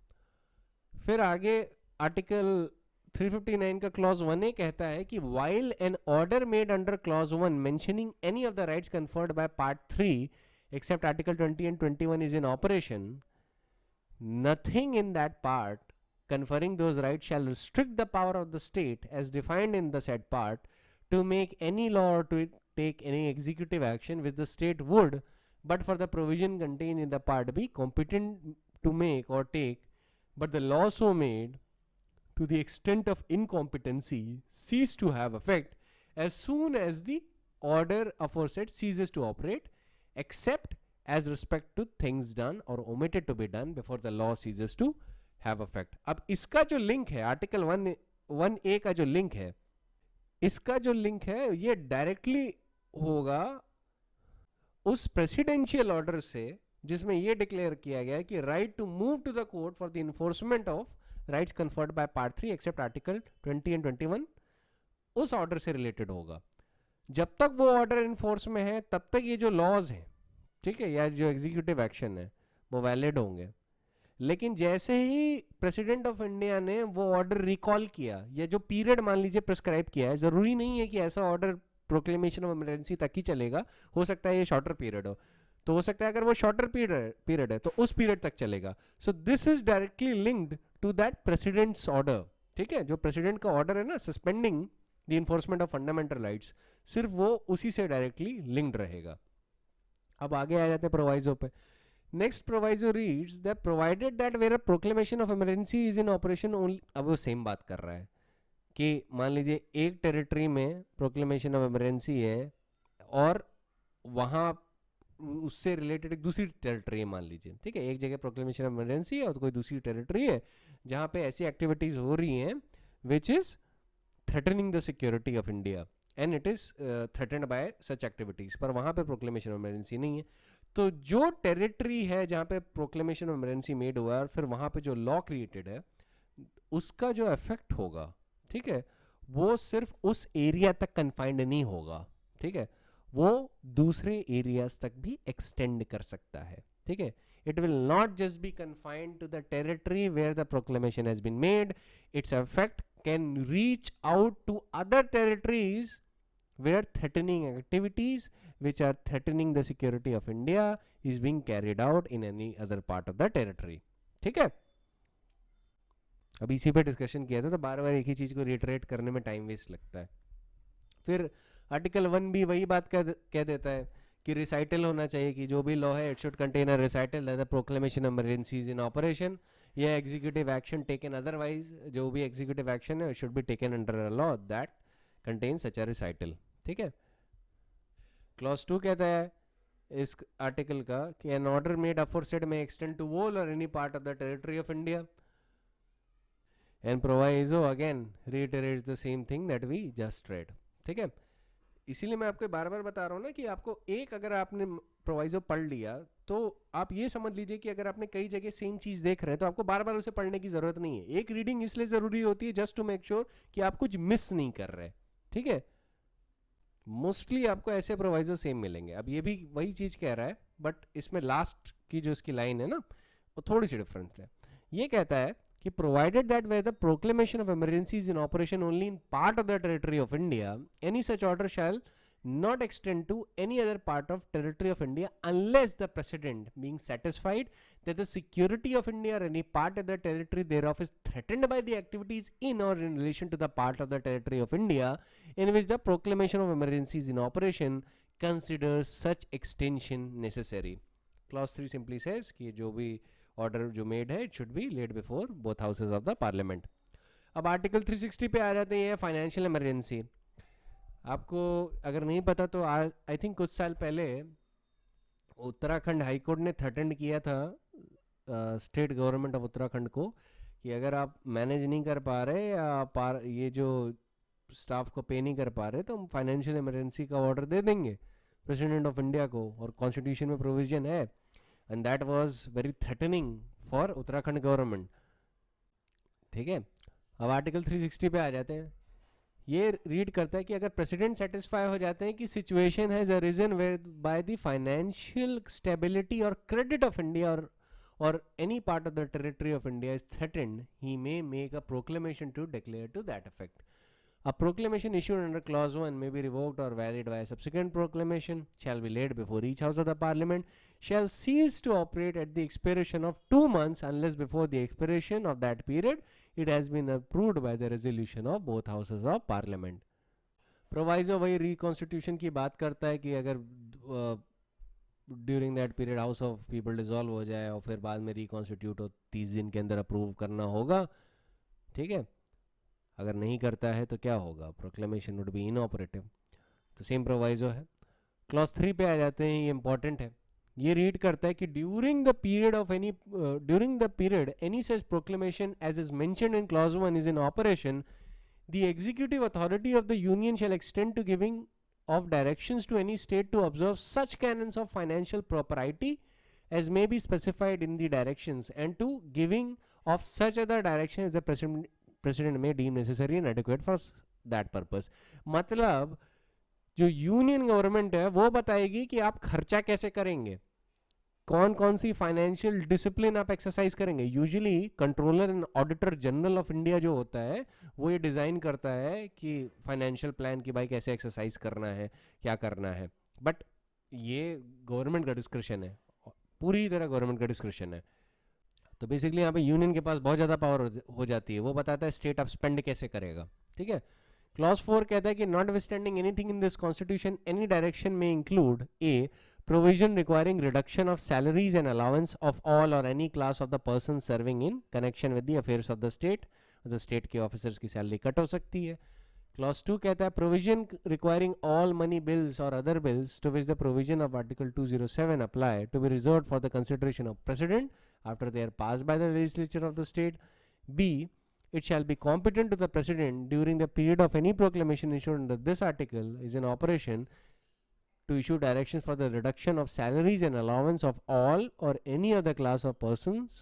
फिर आगे आर्टिकल 359 का क्लॉज 1A कहता है कि while an order made under clause 1 mentioning any of the rights conferred by part 3 except article 20 and 21 is in operation, nothing in that part conferring those rights shall restrict the power of the state as defined in the said part to make any law or to take any executive action which the state would but for the provision contained in the part be competent to make or take, but the law so made to the extent of incompetency cease to have effect as soon as the order aforesaid ceases to operate except as respect to things done or omitted to be done before the law ceases to have effect. अब इसका जो लिंक है आर्टिकल 1A का जो लिंक है, इसका जो लिंक है ये डायरेक्टली होगा उस प्रेसिडेंशियल ऑर्डर से जिसमें ये डिक्लेयर किया गया है कि right to move to the court for the enforcement of rights conferred by part 3 except article 20 and 21 उस ऑर्डर से रिलेटेड होगा. जब तक वो ऑर्डर इन्फोर्स में है तब तक ये जो लॉज हैं, ठीक है, या जो एग्जीक्यूटिव एक्शन है वो वैलिड होंगे. लेकिन जैसे ही प्रेसिडेंट ऑफ इंडिया ने वो ऑर्डर रिकॉल किया या जो पीरियड मान लीजिए प्रिस्क्राइब किया है, जरूरी नहीं है कि ऐसा ऑर्डर प्रोक्लेमेशन ऑफ इमरजेंसी तक ही चलेगा, हो सकता है ये शॉर्टर पीरियड हो, तो हो सकता है अगर वो शॉर्टर पीरियड है तो उस पीरियड तक चलेगा. So this is directly linked to that president's order. ठीक है, जो प्रेसिडेंट का ऑर्डर है ना suspending the enforcement of fundamental rights, सिर्फ वो उसी से डायरेक्टली लिंक्ड रहेगा. अब आगे आ जाते हैं प्रोवाइजो पे. Next proviso reads that provided that where a proclamation of emergency is in operation only. अब वो सेम बात कर रहा है कि मान लीजिए एक टेरिटरी में प्रोक्लेमेशन ऑफ इमरजेंसी है और वहाँ उससे रिलेटेड एक दूसरी टेरिटरी है मान लीजिए, ठीक है, एक जगह प्रोक्लेमेशन ऑफ इमरजेंसी है और कोई दूसरी टेरिटरी है जहाँ पे ऐसी एक्टिविटीज हो रही हैं which is threatening the security of India and it is threatened bye such activities, पर वहाँ पे प्रोक्लेमेशन ऑफ इमरजेंसी नहीं है. तो जो टेरिटरी है जहाँ पे प्रोक्लेमेशन ऑफ इमरजेंसी मेड हुआ है और फिर वहाँ पे जो लॉ क्रिएटेड है उसका जो इफेक्ट होगा, ठीक है, वो सिर्फ उस एरिया तक कन्फाइंड नहीं होगा. ठीक है, वो दूसरे एरियाज तक भी एक्सटेंड कर सकता है. ठीक है, it will not just be confined to the territory where the proclamation has been made. Its effect can reach out to other territories where threatening activities which are threatening the security of India is being carried out in any other part of the territory. ठीक है, अब इसी पे डिस्कशन किया था तो बार बार एक ही चीज को रिटरेट करने में टाइम वेस्ट लगता है. फिर आर्टिकल 1 भी वही बात कह देता है कि रिसाइटल होना चाहिए कि जो भी लॉ है it should contain a recital that the proclamation emergencies in operation या एग्जीक्यूटिव एक्शन टेकन अदरवाइज, जो भी एग्जीक्यूटिव एक्शन है it should be taken under a law that contain such a recital. ठीक है, क्लॉज 2 कहता है इस आर्टिकल का कि an order made aforesaid may extend to whole or any part of the territory of India and proviso again reiterates the same thing that we just read. ठीक है, इसीलिए मैं आपको बार बार बता रहा हूँ ना कि आपको एक अगर आपने प्रोवाइजो पढ़ लिया तो आप ये समझ लीजिए कि अगर आपने कई जगह सेम चीज देख रहे हैं तो आपको बार बार उसे पढ़ने की जरूरत नहीं है. एक रीडिंग इसलिए जरूरी होती है जस्ट टू मेक श्योर कि आप कुछ मिस नहीं कर रहे. ठीक है, मोस्टली आपको ऐसे प्रोवाइजो सेम मिलेंगे. अब ये भी वही चीज कह रहा है बट इसमें लास्ट की जो इसकी लाइन है ना वो थोड़ी सी डिफरेंस है. ये कहता है कि provided that where the proclamation of emergency is in operation only in part of the territory of India, any such order shall not extend to any other part of territory of India unless the President being satisfied that the security of India or any part of the territory thereof is threatened by the activities in or in relation to the part of the territory of India in which the proclamation of emergency is in operation considers such extension necessary. Clause 3 simply says कि जो भी ऑर्डर जो मेड है it should B laid before both houses of the parliament. अब आर्टिकल 360 पे आ जाते हैं, फाइनेंशियल इमरजेंसी। आपको अगर नहीं पता तो आई थिंक कुछ साल पहले उत्तराखंड हाई कोर्ट ने थ्रेटन किया था स्टेट गवर्नमेंट ऑफ उत्तराखंड को कि अगर आप मैनेज नहीं कर पा रहे या ये जो स्टाफ को पे नहीं कर पा रहे तो हम फाइनेंशियल इमरजेंसी का ऑर्डर दे देंगे प्रेसिडेंट ऑफ इंडिया को, और कॉन्स्टिट्यूशन में प्रोविजन है। And that was very threatening for Uttarakhand government. ठीक है, अब आर्टिकल 360 पे आ जाते हैं। ये रीड करता है कि अगर प्रेसिडेंट सेटिस्फाई हो जाते हैं कि situation has arisen by the financial stability or credit of India or any part of the territory of India is threatened, he may make a proclamation to declare to that effect. A proclamation issued under clause 1 may be revoked or varied by a subsequent proclamation, shall be laid before each house of the parliament, shall cease to operate at the expiration of 2 months unless before the expiration of that period it has been approved by the resolution of both houses of parliament. Proviso वही रिकॉन्स्टिट्यूशन की बात करता है कि अगर during that period house of people dissolve हो जाए और फिर बाद में रिकॉन्स्टिट्यूट हो 30 दिन के अंदर अप्रूव करना होगा। ठीक है, अगर नहीं करता है तो क्या होगा, प्रोक्लेमेशन वुड बी इनऑपरेटिव। तो सेम प्रोवाइजो है। क्लॉज 3 पे आ जाते हैं, ये इंपॉर्टेंट है। ये रीड करता है कि during the period any such proclamation as is mentioned in clause 1 is in operation, the executive authority of the union shall extend to giving of directions to any state to observe such canons of financial propriety as may be specified in the directions and to giving of such other directions as the president may deem necessary and adequate for that purpose. मतलब जो यूनियन गवर्नमेंट है वो बताएगी कि आप खर्चा कैसे करेंगे, कौन कौन सी फाइनेंशियल डिसिप्लिन आप एक्सरसाइज करेंगे। Usually controller and auditor general of India जो होता है वो ये डिज़ाइन करता है कि फाइनेंशियल प्लान की भाई कैसे एक्सरसाइज करना है, क्या करना है, बट ये गवर्नमेंट का डिस्क्रिप्शन है, पूरी तरह गवर्नमेंट का डिस्क्रिप्शन है। तो बेसिकली यहाँ पे यूनियन के पास बहुत ज़्यादा पावर हो जाती है, वो बताता है स्टेट ऑफ स्पेंड कैसे करेगा। ठीक है, क्लॉज 4 कहता है कि not withstanding anything in this constitution any direction में include A provision requiring reduction of salaries and allowance of all or any class of the persons serving in connection with the affairs of the state. The state के officers की salary cut हो सकती है। Clause 2 कहता है provision requiring all money bills or other bills to which the provision of Article 207 apply to be reserved for the consideration of President after they are passed by the legislature of the state. B. It shall be competent to the President during the period of any proclamation issued under this article is in operation to issue directions for the reduction of salaries and allowance of all or any other class of persons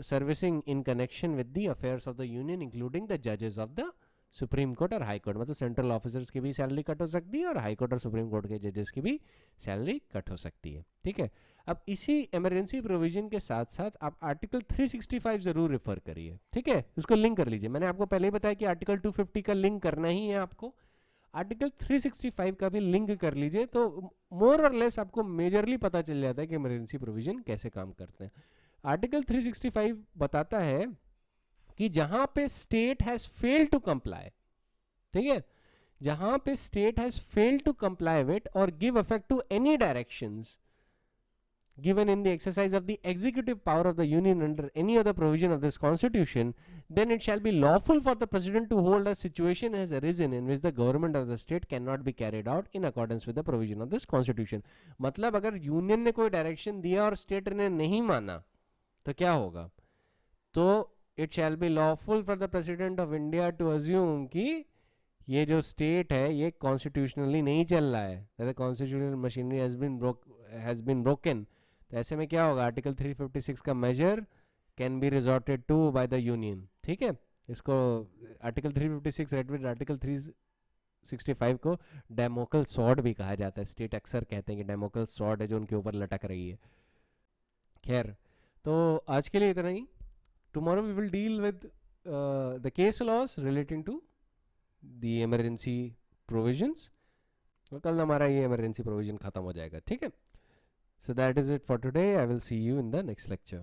servicing in connection with the affairs of the union including the judges of the supreme court और हाई कोर्ट। मतलब सेंट्रल ऑफिसर्स की भी सैलरी कट हो सकती है और हाई कोर्ट और सुप्रीम कोर्ट के जजेस की भी सैलरी कट हो सकती है। ठीक है, अब इसी इमरजेंसी प्रोविजन के साथ साथ आप आर्टिकल 365 जरूर रेफर करिए। ठीक है, इसको लिंक कर लीजिए। मैंने आपको पहले ही बताया कि आर्टिकल 250 का लिंक करना ही है आपको, आर्टिकल 365 का भी लिंक कर लीजिए, तो मोर और लेस आपको मेजरली पता चल जाता है कि इमरजेंसी प्रोविजन कैसे काम करते हैं। आर्टिकल 365 बताता है कि जहां पे state has failed to comply, ठीक है, जहां पे state has failed to comply with or give effect to any directions given in the exercise of the executive power of the union under any other provision of this constitution, then it shall be lawful for the president to hold a situation has arisen in which the government of the state cannot be carried out in accordance with the provision of this constitution. मतलब अगर यूनियन ने कोई डायरेक्शन दिया और स्टेट ने नहीं माना तो क्या होगा, तो it shall be lawful for the president of India to assume कि ये जो स्टेट है ये कॉन्स्टिट्यूशनली नहीं चल रहा है, the constitutional machinery has been broken। तो ऐसे में क्या होगा, आर्टिकल 356 का measure can be resorted to by the union. ठीक है, इसको आर्टिकल 356 रेड विद आर्टिकल 365 को डेमोकल सॉर्ड भी कहा जाता है। स्टेट अक्सर कहते हैं कि डेमोकल सॉर्ड है जो उनके ऊपर लटक रही है। खैर, तो आज के लिए इतना ही। Tomorrow we will deal with the case laws relating to the emergency provisions. कल हमारा ये इमरजेंसी प्रोविजन खत्म हो जाएगा। ठीक है, so that is it for today. I will see you in the next lecture.